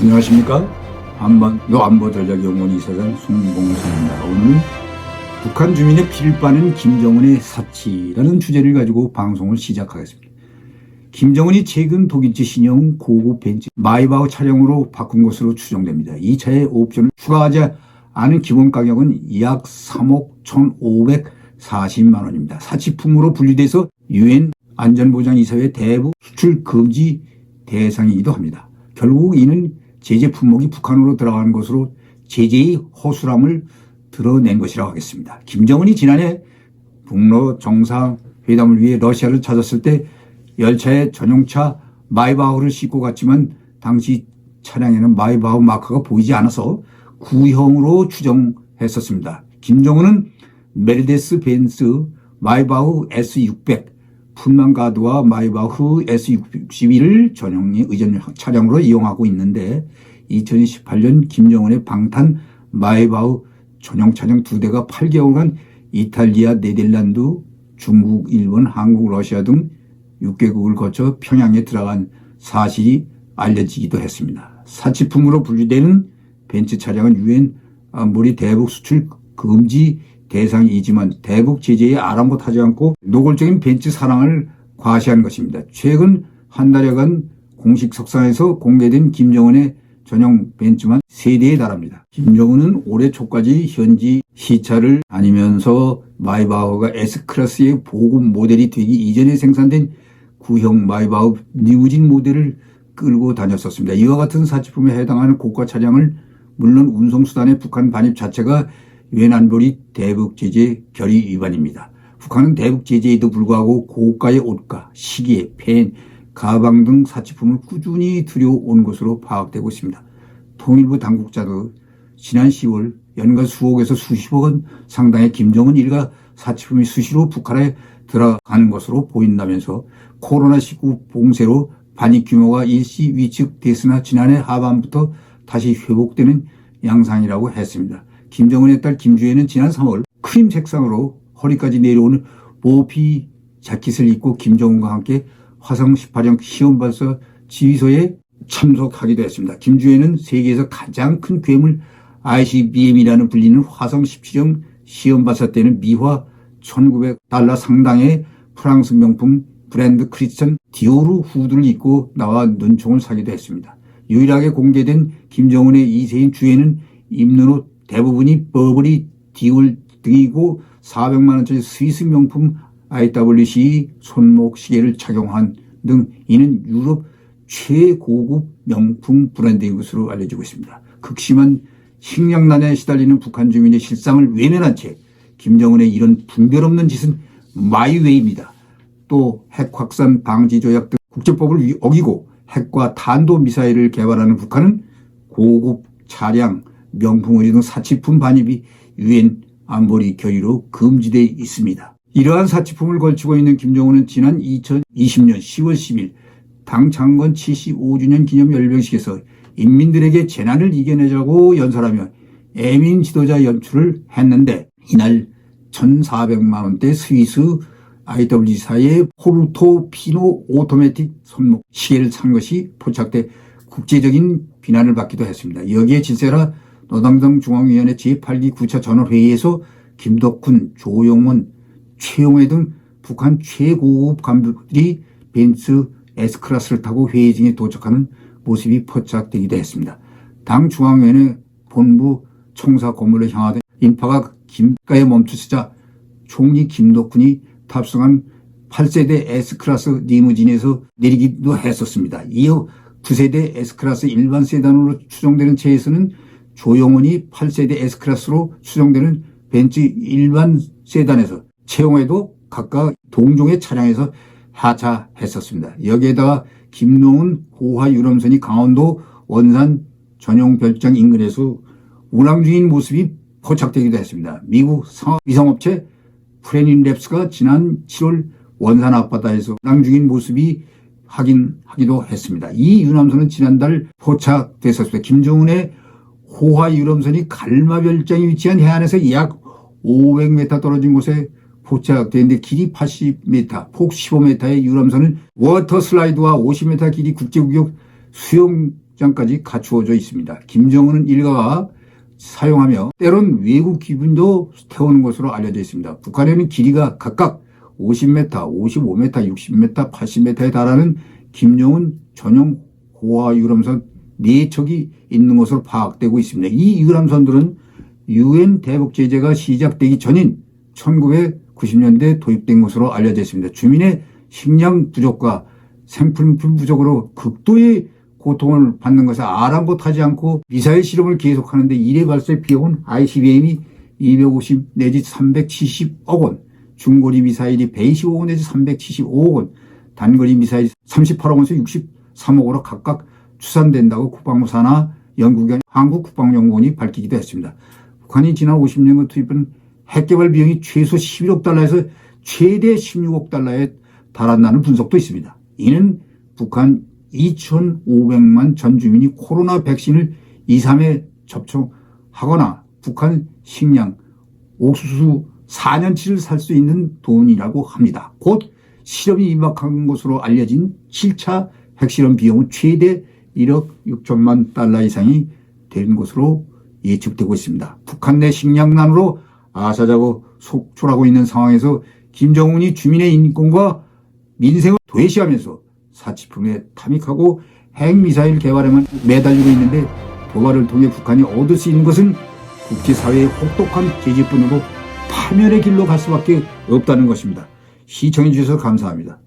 안녕하십니까? 안보 전략연구원 이사장 송봉선입니다. 오늘은 북한 주민의 피를 빠는 김정은의 사치라는 주제를 가지고 방송을 시작하겠습니다. 김정은이 최근 독일제 신형 고급 벤츠 마이바흐 차량으로 바꾼 것으로 추정됩니다. 이 차의 옵션을 추가하지 않은 기본 가격은 약 3억 1,540만 원입니다. 사치품으로 분류돼서 UN 안전보장이사회 대북 수출 금지 대상이기도 합니다. 결국 이는 제재 품목이 북한으로 들어가는 것으로 제재의 허술함을 드러낸 것이라고 하겠습니다. 김정은이 지난해 북러 정상회담을 위해 러시아를 찾았을 때 열차에 전용차 마이바흐를 싣고 갔지만 당시 차량에는 마이바흐 마크가 보이지 않아서 구형으로 추정했었습니다. 김정은은 메르데스 벤츠 마이바흐 S600 푼만가드와 마이바흐 S61을 전용의 의전 차량으로 이용하고 있는데 2018년 김정은의 방탄 마이바흐 전용 차량 2대가 8개월간 이탈리아, 네덜란드, 중국, 일본, 한국, 러시아 등 6개국을 거쳐 평양에 들어간 사실이 알려지기도 했습니다. 사치품으로 분류되는 벤츠 차량은 유엔 안보리 대북 수출 금지 대상이지만 대북 제재에 아랑곳하지 않고 노골적인 벤츠 사랑을 과시한 것입니다. 최근 한 달여간 공식 석상에서 공개된 김정은의 전용 벤츠만 3대에 달합니다. 김정은은 올해 초까지 현지 시차를 다니면서 마이바흐가 S클래스의 보급 모델이 되기 이전에 생산된 구형 마이바흐 리무진 모델을 끌고 다녔었습니다. 이와 같은 사치품에 해당하는 고가 차량을 물론 운송수단의 북한 반입 자체가 유엔 안보리 대북 제재 결의 위반입니다. 북한은 대북 제재에도 불구하고 고가의 옷가, 시계, 펜, 가방 등 사치품을 꾸준히 들여온 것으로 파악되고 있습니다. 통일부 당국자도 지난 10월 연간 수억에서 수십억 원 상당의 김정은 일가 사치품이 수시로 북한에 들어가는 것으로 보인다면서 코로나19 봉쇄로 반입 규모가 일시 위축됐으나 지난해 하반부터 다시 회복되는 양상이라고 했습니다. 김정은의 딸 김주혜는 지난 3월 크림 색상으로 허리까지 내려오는 모피 자켓을 입고 김정은과 함께 화성 18형 시험발사 지휘소에 참석하기도 했습니다. 김주혜는 세계에서 가장 큰 괴물 ICBM이라는 불리는 화성 17형 시험발사 때는 미화 1,900달러 상당의 프랑스 명품 브랜드 크리스천 디오르 후드를 입고 나와 눈총을 사기도 했습니다. 유일하게 공개된 김정은의 2세인 주혜는 입는 옷 대부분이 버버리, 디올 등이고 400만 원짜리 스위스 명품 IWC 손목 시계를 착용한 등 이는 유럽 최고급 명품 브랜드인 것으로 알려지고 있습니다. 극심한 식량난에 시달리는 북한 주민의 실상을 외면한 채 김정은의 이런 분별 없는 짓은 마이웨이입니다. 또 핵 확산 방지 조약 등 국제법을 어기고 핵과 탄도미사일을 개발하는 북한은 고급 차량, 명품 의류 등 사치품 반입이 유엔 안보리 결의로 금지되어 있습니다. 이러한 사치품을 걸치고 있는 김정은은 지난 2020년 10월 10일 당 창건 75주년 기념 열병식에서 인민들에게 재난을 이겨내자고 연설하며 애민 지도자 연출을 했는데 이날 1,400만 원대 스위스 IW사의 포르토피노 오토매틱 손목 시계를 산 것이 포착돼 국제적인 비난을 받기도 했습니다. 여기에 질세라 노당당 중앙위원회 제8기 9차 전원회의에서 김덕훈, 조용원, 최용회 등 북한 최고급 간부들이 벤츠 S클래스를 타고 회의장에 도착하는 모습이 포착되기도 했습니다. 당 중앙위원회 본부 청사 건물로 향하던 인파가 김가에 멈추자 총리 김덕훈이 탑승한 8세대 S클래스 리무진에서 내리기도 했었습니다. 이어 9세대 S클래스 일반 세단으로 추정되는 차에서는 조용원이 8세대 S클래스로 추정되는 벤츠 일반 세단에서 최용회도 각각 동종의 차량에서 하차했었습니다. 여기에다가 김노은 호화 유람선이 강원도 원산 전용 별장 인근에서 운항 중인 모습이 포착되기도 했습니다. 미국 위성업체 프레닌랩스가 지난 7월 원산 앞바다에서 운항 중인 모습이 확인하기도 했습니다. 이 유람선은 지난달 포착됐었습니다. 김정은의 호화 유람선이 갈마 별장에 위치한 해안에서 약 500m 떨어진 곳에 포착되는데 길이 80m, 폭 15m의 유람선은 워터 슬라이드와 50m 길이 국제구역 수영 장까지 갖추어져 있습니다. 김정은 일가가 사용하며 때론 외국 기분도 태우는 것으로 알려져 있습니다. 북한에는 길이가 각각 50m, 55m, 60m, 80m에 달하는 김정은 전용 고화 유람선 4척이 있는 것으로 파악되고 있습니다. 이 유람선들은 UN 대북 제재가 시작되기 전인 1990년대 도입된 것으로 알려져 있습니다. 주민의 식량 부족과 생필품 부족으로 극도의 고통을 받는 것을 아랑곳하지 않고 미사일 실험을 계속하는데 이래 발사의 비용은 ICBM이 250 내지 370억 원, 중거리 미사일이 125억 원 내지 375억 원, 단거리 미사일이 38억 원에서 63억으로 각각 추산된다고 국방부 산하 연구기관 한국국방연구원이 밝히기도 했습니다. 북한이 지난 50년간 투입한 핵개발 비용이 최소 11억 달러에서 최대 16억 달러에 달한다는 분석도 있습니다. 이는 북한 2,500만 전 주민이 코로나 백신을 2, 3회 접종하거나 북한 식량, 옥수수 4년치를 살 수 있는 돈이라고 합니다. 곧 실험이 임박한 것으로 알려진 7차 핵실험 비용은 최대 1억 6천만 달러 이상이 되는 것으로 예측되고 있습니다. 북한 내 식량난으로 아사자고 속출하고 있는 상황에서 김정은이 주민의 인권과 민생을 도외시하면서 사치품에 탐닉하고 핵미사일 개발에만 매달리고 있는데 도발을 통해 북한이 얻을 수 있는 것은 국제사회의 혹독한 제재뿐으로 파멸의 길로 갈 수밖에 없다는 것입니다. 시청해 주셔서 감사합니다.